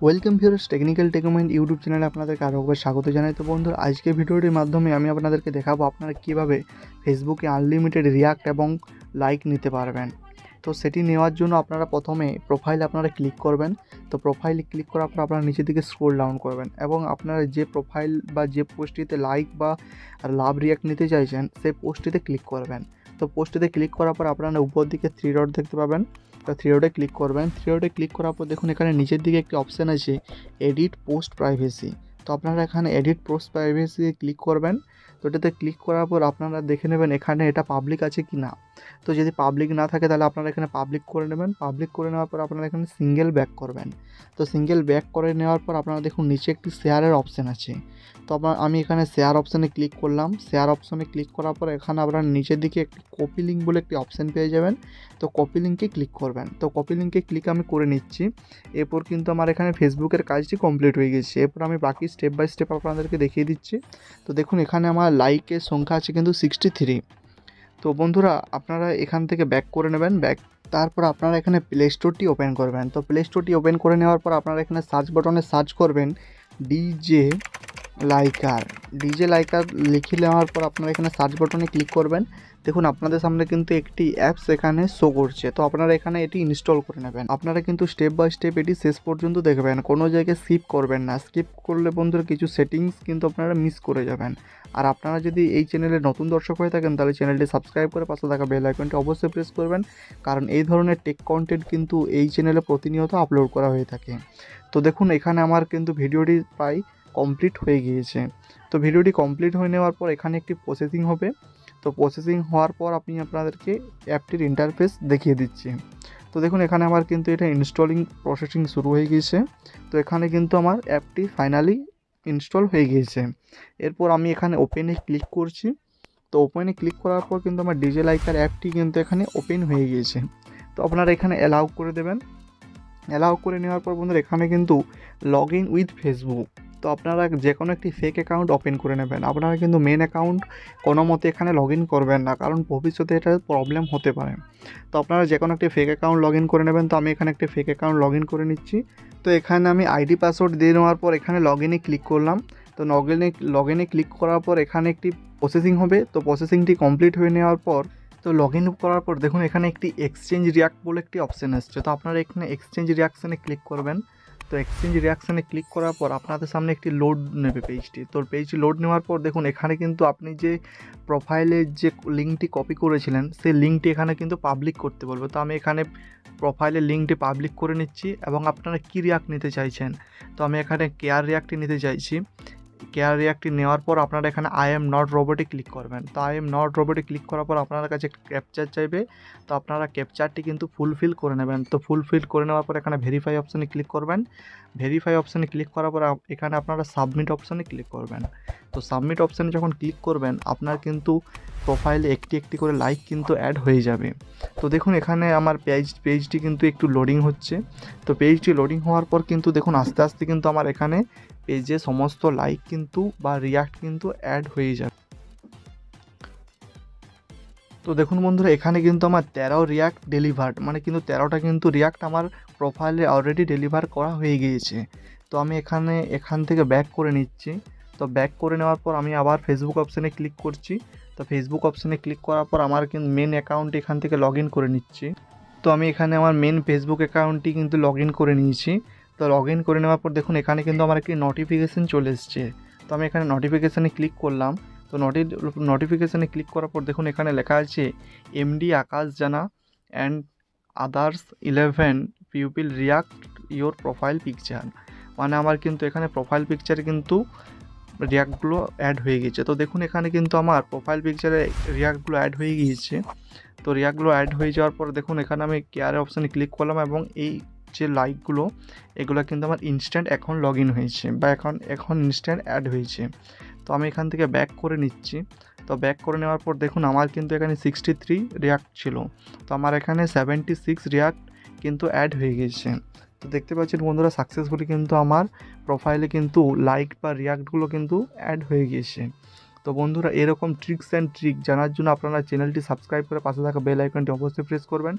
Welcome viewers, technical টেকনোমেন্ট YouTube চ্যানেলে আপনাদেরকে আরও একবার স্বাগত জানাই। তো বন্ধুরা, আজকে ভিডিওটির মাধ্যমে আমি আপনাদেরকে দেখাবো আপনারা কীভাবে ফেসবুকে আনলিমিটেড রিয়াক্ট এবং লাইক নিতে পারবেন। তো সেটি নেওয়ার জন্য আপনারা প্রথমে প্রোফাইলে আপনারা ক্লিক করবেন। তো প্রোফাইলে ক্লিক করার পর আপনারা নিচের দিকে স্ক্রল ডাউন করবেন এবং আপনারা যে প্রোফাইল বা যে পোস্টটিতে লাইক বা লাভ রিয়াক্ট নিতে চাইছেন সেই পোস্টটিতে ক্লিক করবেন। তো পোস্টটিতে ক্লিক করার পর আপনারা উপর দিকে 3 ডট দেখতে পাবেন। তো 3 ডটে ক্লিক করবেন। 3 ডটে ক্লিক করার পর দেখুন এখানে নিচের দিকে একটি অপশান আছে এডিট পোস্ট প্রাইভেসি। তো আপনারা এখানে এডিট পোস্ট প্রাইভেসি ক্লিক করবেন। তো এটাতে ক্লিক করার পর আপনারা দেখে নেবেন এখানে এটা পাবলিক আছে কি না। তো যদি পাবলিক না থাকে তাহলে আপনারা এখানে পাবলিক করে নেবেন। পাবলিক করে নেওয়ার পর আপনারা এখানে সিঙ্গেল ব্যাক করবেন। তো সিঙ্গেল ব্যাক করে নেওয়ার পর আপনারা দেখুন নিচে একটি শেয়ারের অপশান আছে। তো আমি এখানে শেয়ার অপশানে ক্লিক করলাম। শেয়ার অপশানে ক্লিক করার পর এখানে আপনারা নিচের দিকে একটি কপি লিঙ্ক বলে একটি অপশান পেয়ে যাবেন। তো কপি লিঙ্কে ক্লিক করবেন। তো কপি লিঙ্কে ক্লিক আমি করে নিচ্ছি। এরপর কিন্তু আমার এখানে ফেসবুকের কাজটি কমপ্লিট হয়ে গেছে। এরপর আমি বাকি স্টেপ বাই স্টেপ আপনাদেরকে দেখিয়ে দিচ্ছি। তো দেখুন এখানে আমার লাইকের সংখ্যা আছে কিন্তু 63। তো বন্ধুরা, আপনারা এখান থেকে ব্যাক করে নেবেন। তারপর আপনারা এখানে প্লে স্টোরটি ওপেন করবেন। তো প্লে স্টোরটি ওপেন করে নেওয়ার পর আপনারা এখানে সার্চ বাটনে সার্চ করবেন ডিজে লাইকার। ডিজে লাইকার লিখে নেওয়ার পর আপনারা এখানে সার্চ বাটনে ক্লিক করবেন। দেখুন আপনাদের সামনে কিন্তু একটি অ্যাপস এখানে শো করছে। তো আপনারা এখানে এটি ইনস্টল করে নেবেন। আপনারা কিন্তু স্টেপ বাই স্টেপ এটি শেষ পর্যন্ত দেখবেন, কোনো জায়গায় স্কিপ করবেন না। স্কিপ করলে বন্ধুরা কিছু সেটিংস কিন্তু আপনারা মিস করে যাবেন। আর আপনারা যদি এই চ্যানেলে নতুন দর্শক হয়ে থাকেন তাহলে চ্যানেলটি সাবস্ক্রাইব করে পাশে থাকা বেল আইকনটি অবশ্যই প্রেস করবেন, কারণ এই ধরনের টেক কন্টেন্ট কিন্তু এই চ্যানেলে প্রতিনিয়ত আপলোড করা হয়ে থাকে। তো দেখুন এখানে আমার কিন্তু ভিডিওটি প্রায় কমপ্লিট হয়ে গিয়েছে। তো ভিডিওটি কমপ্লিট হয়ে নেওয়ার পর এখানে একটি প্রসেসিং হবে। তো প্রসেসিং হওয়ার পর আমি আপনাদেরকে অ্যাপটির ইন্টারফেস দেখিয়ে দিচ্ছি। তো দেখুন এখানে আমার কিন্তু এটা ইনস্টলিং প্রসেসিং শুরু হয়ে গিয়েছে। তো এখানে কিন্তু আমার অ্যাপটি ফাইনালি ইনস্টল হয়ে গিয়েছে। এরপর আমি এখানে ওপেনে ক্লিক করছি। তো ওপেনে ক্লিক করার পর কিন্তু আমার ডিজে লাইকার অ্যাপটি কিন্তু এখানে ওপেন হয়ে গিয়েছে। তো আপনারা এখানে অ্যালাউ করে দেবেন। অ্যালাউ করে নেওয়ার পর বন্ধুরা এখানে কিন্তু লগ ইন উইথ ফেসবুক। তো আপনারা যে কোনো একটি ফেক অ্যাকাউন্ট ওপেন করে নেবেন। আপনারা কিন্তু মেন অ্যাকাউন্ট কোনো মতে এখানে লগ ইন করবেন না, কারণ ভবিষ্যতে এটার প্রবলেম হতে পারে। তো আপনারা যে কোনো একটি ফেক অ্যাকাউন্ট লগ ইন করে নেবেন। তো আমি এখানে একটি ফেক অ্যাকাউন্ট লগ ইন করে নিচ্ছি। তো এখানে আমি আইডি পাসওয়ার্ড দিয়ে নেওয়ার পর এখানে লগ ইনে ক্লিক করলাম। তো লগ ইনে ক্লিক করার পর এখানে একটি প্রসেসিং হবে। তো প্রসেসিংটি কমপ্লিট হয়ে নেওয়ার পর তো লগ ইন করার পর দেখুন এখানে একটি এক্সচেঞ্জ রিয়াক্ট বলে একটি অপশান আসছে। তো আপনারা এখানে এক্সচেঞ্জ রিয়াকশানে ক্লিক করবেন। তো এক্সচেঞ্জ রিয়াকশানে ক্লিক করার পর আপনাদের সামনে একটি লোড নেবে পেজটি। তো পেজটি লোড নেওয়ার পর দেখুন এখানে কিন্তু আপনি যে প্রোফাইলের যে লিঙ্কটি কপি করেছিলেন সেই লিঙ্কটি এখানে কিন্তু পাবলিক করতে বলবে। তো আমি এখানে প্রোফাইলের লিঙ্কটি পাবলিক করে নিচ্ছি এবং আপনারা কী রিয়াক্ট নিতে চাইছেন। তো আমি এখানে কেয়ার রিয়াক্টটি নিতে চাইছি। কেয়ার রিয়াক্টটি নেওয়ার পর আপনারা এখানে আই এম নট রোবটে ক্লিক করবেন। তো আই এম নট রোবটে ক্লিক করার পর আপনার কাছে একটা ক্যাপচার চাইবে। তো আপনারা ক্যাপচারটি কিন্তু ফুলফিল করে নেবেন। তো ফুলফিল করে নেওয়ার পর এখানে ভেরিফাই অপশানে ক্লিক করবেন। ভেরিফাই অপশানে ক্লিক করার পর এখানে আপনারা সাবমিট অপশানে ক্লিক করবেন। তো সাবমিট অপশানে যখন ক্লিক করবেন আপনার কিন্তু প্রোফাইলে একটি একটি করে লাইক কিন্তু অ্যাড হয়ে যাবে। তো দেখুন এখানে আমার পেজটি কিন্তু একটু লোডিং হচ্ছে। তো পেজটি লোডিং হওয়ার পর কিন্তু দেখুন আস্তে আস্তে কিন্তু আমার এখানে পেজে সমস্ত লাইক কিন্তু বা রিয়াক্ট কিন্তু অ্যাড হয়ে যাবে। তো দেখুন বন্ধুরা এখানে কিন্তু আমার 13 রিয়াক্ট ডেলিভার্ড, মানে কিন্তু 13টা কিন্তু রিয়াক্ট আমার প্রোফাইলে অলরেডি ডেলিভার করা হয়ে গিয়েছে। তো আমি এখান থেকে ব্যাক করে নিচ্ছি। তো ব্যাক করে নেওয়ার পর আমি আবার ফেসবুক অপশানে ক্লিক করছি। তো ফেসবুক অপশানে ক্লিক করার পর আমার কিন্তু মেন অ্যাকাউন্ট এখান থেকে লগ ইন করে নিচ্ছি। তো আমি এখানে আমার মেন ফেসবুক অ্যাকাউন্টটি কিন্তু লগ ইন করে নিয়েছি। তো লগ ইন করে নেওয়ার পর দেখুন এখানে কিন্তু আমার একটি নোটিফিকেশান চলে এসছে। তো আমি এখানে নোটিফিকেশানে ক্লিক করলাম। তো নোটিফিকেশানে ক্লিক করার পর দেখুন এখানে লেখা আছে এমডি আকাশ জানা and others 11 people react your profile picture. মানে আমার কিন্তু এখানে প্রোফাইল পিকচারে কিন্তু রিয়াক্টগুলো অ্যাড হয়ে গিয়েছে। তো দেখুন এখানে কিন্তু আমার প্রোফাইল পিকচারে রিয়াক্টগুলো অ্যাড হয়ে গিয়েছে। তো রিয়াক্টগুলো অ্যাড হয়ে যাওয়ার পর দেখুন এখানে আমি কেয়ারের অপশানে ক্লিক করলাম এবং এই যে লাইকগুলো এগুলো কিন্তু আমার ইনস্ট্যান্ট এখন লগ ইন হয়েছে বা এখন ইনস্ট্যান্ট অ্যাড হয়েছে। তো আমি এখান থেকে ব্যাক করে নিচ্ছি। তো ব্যাক করে নেওয়ার পর দেখুন আমার কিন্তু এখানে 63 রিয়াক্ট ছিল। তো আমার এখানে 76 রিয়াক্ট কিন্তু অ্যাড হয়ে গেছে। তো দেখতে পাচ্ছেন বন্ধুরা সাকসেসফুলি কিন্তু আমার প্রোফাইলে কিন্তু লাইক বা রিয়াক্টগুলো কিন্তু অ্যাড হয়ে গিয়েছে। তো তো বন্ধুরা এরকম ট্রিক্স অ্যান্ড ট্রিক জানার জন্য আপনারা চ্যানেলটি সাবস্ক্রাইব করে পাশে থাকা বেল আইকনটি অবশ্যই প্রেস করবেন।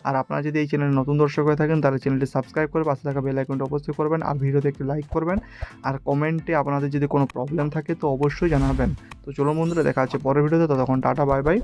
আর আপনারা যদি এই চ্যানেলে নতুন দর্শক হয়ে থাকেন তাহলে চ্যানেলটি সাবস্ক্রাইব করে পাশে থাকা বেল আইকনটি অবশ্যই করবেন। আর ভিডিওতে একটি লাইক করবেন, আর কমেন্টে আপনাদের যদি কোনো প্রবলেম থাকে তো অবশ্যই জানাবেন। তো চলো বন্ধুরা, দেখা হচ্ছে পরের ভিডিওতে, ততক্ষণ টাটা বাই বাই।